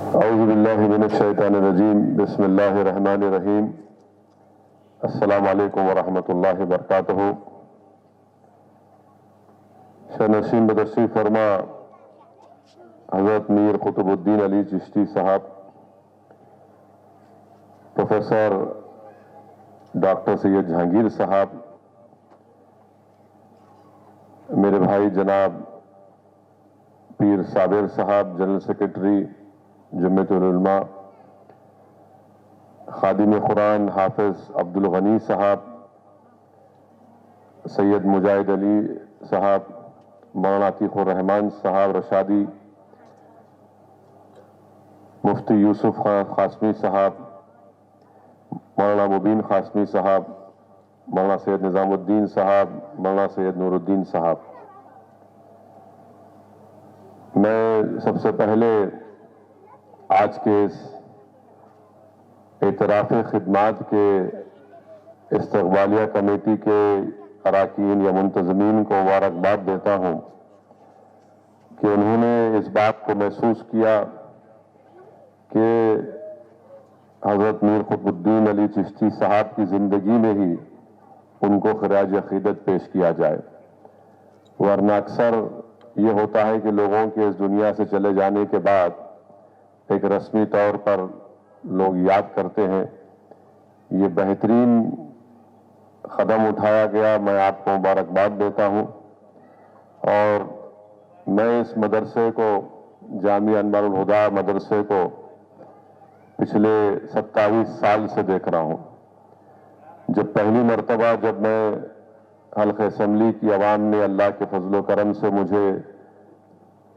اعوذ باللہ من الشیطان الرجیم بسم اللہ الرحمن الرحیم السلام علیکم ورحمۃ اللہ وبرکاتہ۔ شاہ نشین بدرشی فرما حضرت میر قطب الدین علی چشتی صاحب، پروفیسر ڈاکٹر سید جہانگیر صاحب، میرے بھائی جناب پیر صابر صاحب جنرل سیکرٹری جمعیت العلماء، خادم قرآن حافظ عبد الغنی صاحب، سید مجاہد علی صاحب، مولانا عتیق الرحمان صاحب رشادی، مفتی یوسف خان قاسمی صاحب، مولانا مبین قاسمی صاحب، مولانا سید نظام الدین صاحب، مولانا سید نور الدین صاحب، میں سب سے پہلے آج کے اس اعتراف خدمات کے استقبالیہ کمیٹی کے اراکین یا منتظمین کو مبارکباد دیتا ہوں کہ انہوں نے اس بات کو محسوس کیا کہ حضرت میر قطب الدین علی چشتی صاحب کی زندگی میں ہی ان کو خراج عقیدت پیش کیا جائے، ورنہ اکثر یہ ہوتا ہے کہ لوگوں کے اس دنیا سے چلے جانے کے بعد ایک رسمی طور پر لوگ یاد کرتے ہیں۔ یہ بہترین قدم اٹھایا گیا، میں آپ کو مبارکباد دیتا ہوں، اور میں اس مدرسے کو، جامعہ انوار الہدیٰ مدرسے کو پچھلے 27 سال سے دیکھ رہا ہوں۔ جب پہلی مرتبہ جب میں حلقہ اسمبلی کی عوام نے اللہ کے فضل و کرم سے مجھے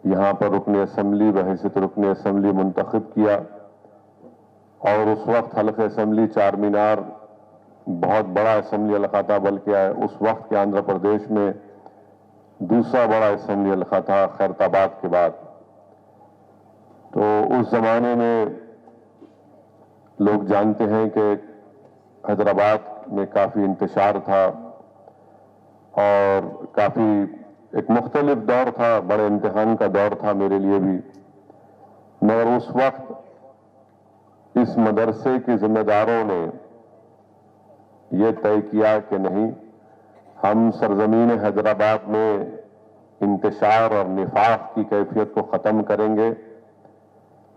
یہاں پر رکن اسمبلی بحیثیت رکن اسمبلی منتخب کیا، اور اس وقت حلقہ اسمبلی چار مینار بہت بڑا اسمبلی حلقہ تھا، بلکہ اس وقت کے آندھرا پردیش میں دوسرا بڑا اسمبلی حلقہ تھا خیرت آباد کے بعد۔ تو اس زمانے میں لوگ جانتے ہیں کہ حیدرآباد میں کافی انتشار تھا اور کافی ایک مختلف دور تھا، بڑے امتحان کا دور تھا میرے لیے بھی، مگر اس وقت اس مدرسے کے ذمہ داروں نے یہ طے کیا کہ نہیں، ہم سرزمین حیدرآباد میں انتشار اور نفاق کی کیفیت کو ختم کریں گے،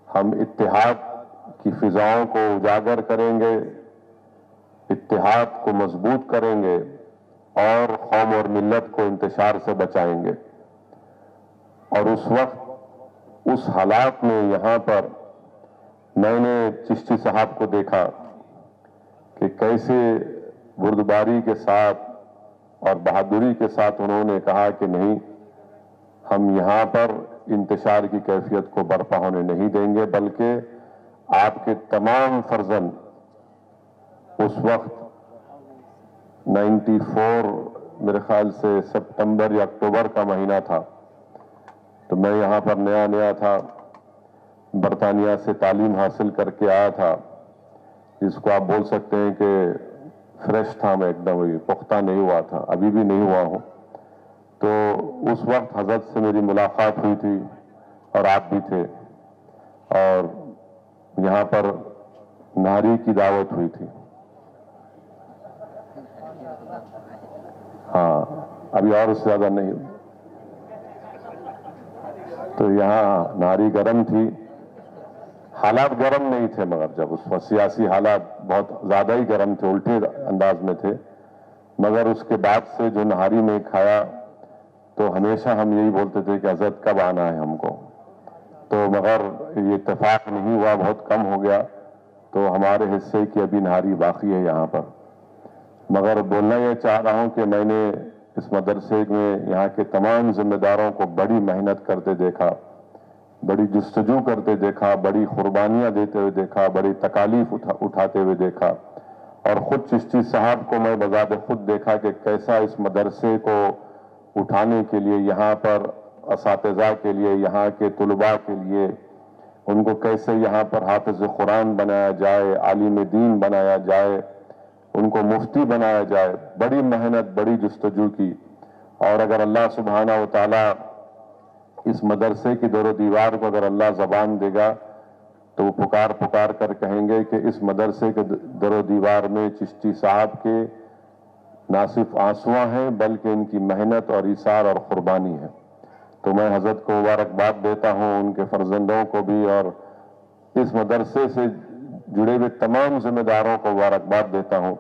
ہم اتحاد کی فضاؤں کو اجاگر کریں گے، اتحاد کو مضبوط کریں گے اور قوم اور ملت کو انتشار سے بچائیں گے۔ اور اس وقت اس حالات میں یہاں پر میں نے چشتی صاحب کو دیکھا کہ کیسے بردباری کے ساتھ اور بہادری کے ساتھ انہوں نے کہا کہ نہیں، ہم یہاں پر انتشار کی کیفیت کو برپا ہونے نہیں دیں گے، بلکہ آپ کے تمام فرزند اس وقت 94 میرے خیال سے سپتمبر یا اکتوبر کا مہینہ تھا، تو میں یہاں پر نیا تھا، برطانیہ سے تعلیم حاصل کر کے آیا تھا، جس کو آپ بول سکتے ہیں کہ فریش تھا، میں ایک دم پختہ نہیں ہوا تھا، ابھی بھی نہیں ہوا ہوں۔ تو اس وقت حضرت سے میری ملاقات ہوئی تھی اور آپ بھی تھے، اور یہاں پر نہاری کی دعوت ہوئی تھی۔ ہاں، ابھی اور اس سے زیادہ نہیں، تو یہاں نہاری گرم تھی، حالات گرم نہیں تھے، مگر جب اس وقت سیاسی حالات بہت زیادہ ہی گرم تھے، الٹے انداز میں تھے، مگر اس کے بعد سے جو نہاری میں کھایا تو ہمیشہ ہم یہی بولتے تھے کہ حضرت کب آنا ہے ہم کو، تو مگر یہ اتفاق نہیں ہوا، بہت کم ہو گیا، تو ہمارے حصے کی ابھی نہاری باقی ہے یہاں پر۔ مگر بولنا یہ چاہ رہا ہوں کہ میں نے اس مدرسے میں یہاں کے تمام ذمہ داروں کو بڑی محنت کرتے دیکھا، بڑی جستجو کرتے دیکھا، بڑی قربانیاں دیتے ہوئے دیکھا، بڑی تکالیف اٹھاتے ہوئے دیکھا، اور خود چشتی صاحب کو میں بذات خود دیکھا کہ کیسا اس مدرسے کو اٹھانے کے لیے، یہاں پر اساتذہ کے لیے، یہاں کے طلباء کے لیے، ان کو کیسے یہاں پر حافظ قرآن بنایا جائے، عالم دین بنایا جائے، ان کو مفتی بنایا جائے، بڑی محنت، بڑی جستجو کی۔ اور اگر اللہ سبحانہ و تعالی اس مدرسے کی دور و دیوار کو اگر اللہ زبان دے گا تو وہ پکار پکار کر کہیں گے کہ اس مدرسے کے در و دیوار میں چشتی صاحب کے نہ صرف آنسواں ہیں بلکہ ان کی محنت اور ایثار اور قربانی ہے. تو میں حضرت کو مبارکباد دیتا ہوں، ان کے فرزندوں کو بھی، اور اس مدرسے سے جڑے ہوئے تمام ذمہ داروں کو مبارکباد دیتا ہوں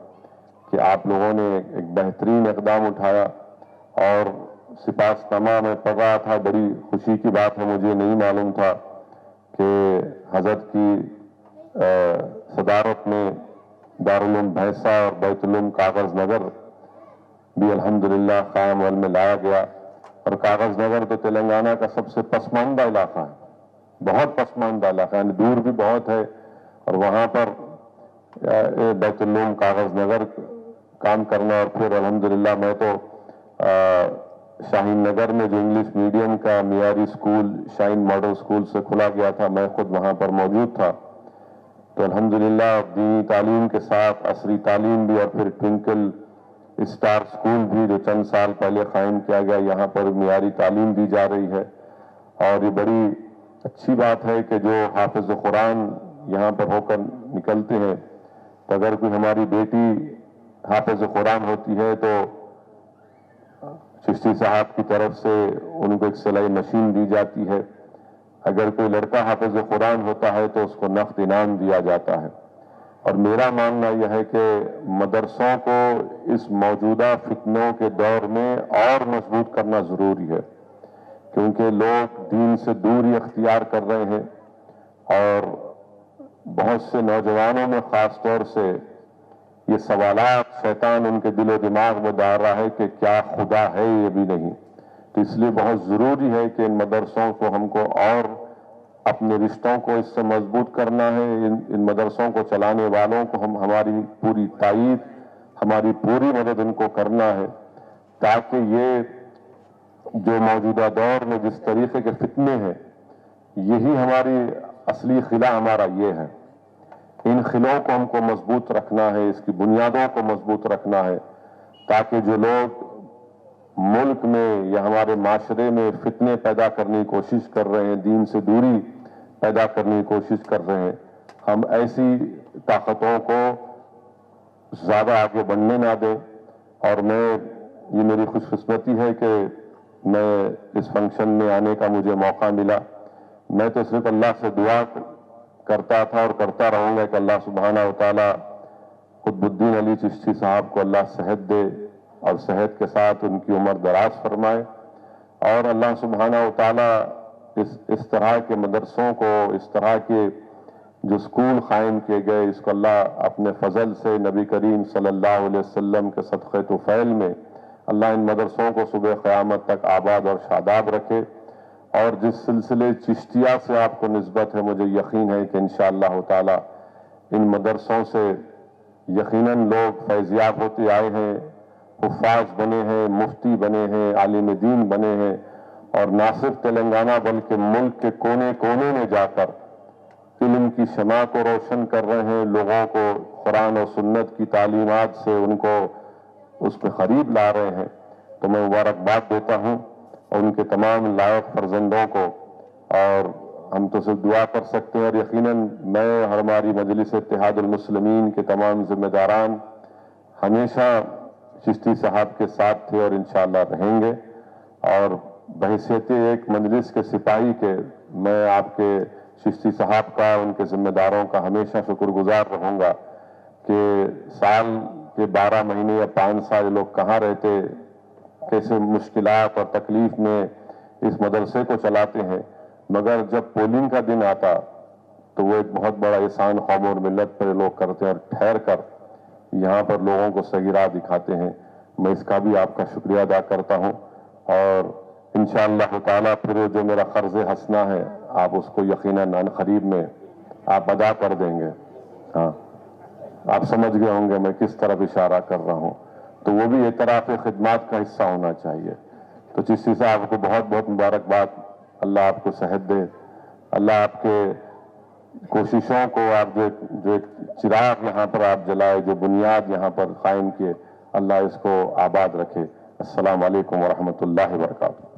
کہ آپ لوگوں نے ایک بہترین اقدام اٹھایا. اور سپاسنامہ میں پڑھ رہا تھا، بڑی خوشی کی بات ہے، مجھے نہیں معلوم تھا کہ حضرت کی صدارت میں دارالعلوم بھینسہ اور بیت العلوم کاغذ نگر بھی الحمدللہ قائم عمل میں لایا گیا. اور کاغذ نگر تو تلنگانہ کا سب سے پسماندہ علاقہ ہے، بہت پسماندہ علاقہ ہے، دور بھی بہت ہے، اور وہاں پر بیت العلوم کاغذ نگر کام کرنا. اور پھر الحمدللہ میں تو شاہین نگر میں جو انگلش میڈیم کا معیاری اسکول شاہین ماڈل اسکول سے کھلا گیا تھا، میں خود وہاں پر موجود تھا. تو الحمدللہ دینی تعلیم کے ساتھ عصری تعلیم بھی، اور پھر ٹوئنکل اسٹار اسکول بھی جو چند سال پہلے قائم کیا گیا، یہاں پر معیاری تعلیم دی جا رہی ہے. اور یہ بڑی اچھی بات ہے کہ جو حافظ قرآن یہاں پر ہو کر نکلتے ہیں، تو اگر کوئی ہماری بیٹی حافظ قرآن ہوتی ہے تو چشتی صاحب کی طرف سے ان کو ایک سلائی مشین دی جاتی ہے. اگر کوئی لڑکا حافظ قرآن ہوتا ہے تو اس کو نقد انعام دیا جاتا ہے. اور میرا ماننا یہ ہے کہ مدرسوں کو اس موجودہ فتنوں کے دور میں اور مضبوط کرنا ضروری ہے، کیونکہ لوگ دین سے دوری اختیار کر رہے ہیں، اور بہت سے نوجوانوں میں خاص طور سے یہ سوالات شیطان ان کے دل و دماغ میں ڈال رہا ہے کہ کیا خدا ہے، یہ بھی نہیں. تو اس لیے بہت ضروری ہے کہ ان مدرسوں کو ہم کو اور اپنے رشتوں کو اس سے مضبوط کرنا ہے. ان مدرسوں کو چلانے والوں کو ہماری پوری تائید، ہماری پوری مدد ان کو کرنا ہے، تاکہ یہ جو موجودہ دور میں جس طریقے کے فتنے ہیں، یہی ہماری اصلی خلا ہمارا یہ ہے. ان خلوں کو ہم کو مضبوط رکھنا ہے، اس کی بنیادوں کو مضبوط رکھنا ہے، تاکہ جو لوگ ملک میں یا ہمارے معاشرے میں فتنے پیدا کرنے کی کوشش کر رہے ہیں، دین سے دوری پیدا کرنے کی کوشش کر رہے ہیں، ہم ایسی طاقتوں کو زیادہ آگے بڑھنے نہ دیں. اور یہ میری خوش قسمتی ہے کہ میں اس فنکشن میں آنے کا مجھے موقع ملا. میں تو صرف اللہ سے دعا کرتا تھا اور کرتا رہوں گا کہ اللہ سبحانہ و تعالی قطب الدین علی چشتی صاحب کو اللہ صحت دے، اور صحت کے ساتھ ان کی عمر دراز فرمائے. اور اللہ سبحانہ و تعالی اس طرح کے مدرسوں کو، اس طرح کے جو اسکول قائم کیے گئے، اس کو اللہ اپنے فضل سے نبی کریم صلی اللہ علیہ وسلم کے صدقہ طفیل میں اللہ ان مدرسوں کو صبح قیامت تک آباد اور شاداب رکھے. اور جس سلسلے چشتیہ سے آپ کو نسبت ہے، مجھے یقین ہے کہ انشاءاللہ تعالی ان مدرسوں سے یقیناً لوگ فیضیاب ہوتے آئے ہیں، حفاظ بنے ہیں، مفتی بنے ہیں، عالم دین بنے ہیں، اور نہ صرف تلنگانہ بلکہ ملک کے کونے کونے میں جا کر علم کی شمع کو روشن کر رہے ہیں، لوگوں کو قرآن و سنت کی تعلیمات سے ان کو اس پہ قریب لا رہے ہیں. تو میں مبارکباد دیتا ہوں ان کے تمام لائق فرزندوں کو، اور ہم تو صرف دعا کر سکتے ہیں. اور یقیناً میں اور ہماری مجلس اتحاد المسلمین کے تمام ذمہ داران ہمیشہ چشتی صاحب کے ساتھ تھے اور انشاءاللہ رہیں گے. اور بحیثیت ایک مجلس کے سپاہی کے میں آپ کے چشتی صاحب کا، ان کے ذمہ داروں کا ہمیشہ شکر گزار رہوں گا کہ سال کے 12 مہینے یا 5 سال لوگ کہاں رہتے، کیسے مشکلات اور تکلیف میں اس مدرسے کو چلاتے ہیں، مگر جب پولنگ کا دن آتا تو وہ ایک بہت بڑا احسان قوم اور ملت پر لوگ کرتے ہیں، اور ٹھہر کر یہاں پر لوگوں کو صحیح راہ دکھاتے ہیں. میں اس کا بھی آپ کا شکریہ ادا کرتا ہوں. اور انشاءاللہ تعالیٰ پھر جو میرا قرض حسنہ ہے آپ اس کو یقیناً عنقریب میں آپ ادا کر دیں گے. ہاں، آپ سمجھ گئے ہوں گے میں کس طرف اشارہ کر رہا ہوں. تو وہ بھی اعتراف خدمات کا حصہ ہونا چاہیے. تو چشتی صاحب کو بہت بہت مبارکباد. اللہ آپ کو صحت دے، اللہ آپ کے کوششوں کو، آپ جو ایک چراغ یہاں پر آپ جلائے، جو بنیاد یہاں پر قائم کیے، اللہ اس کو آباد رکھے. السلام علیکم ورحمۃ اللہ وبرکاتہ.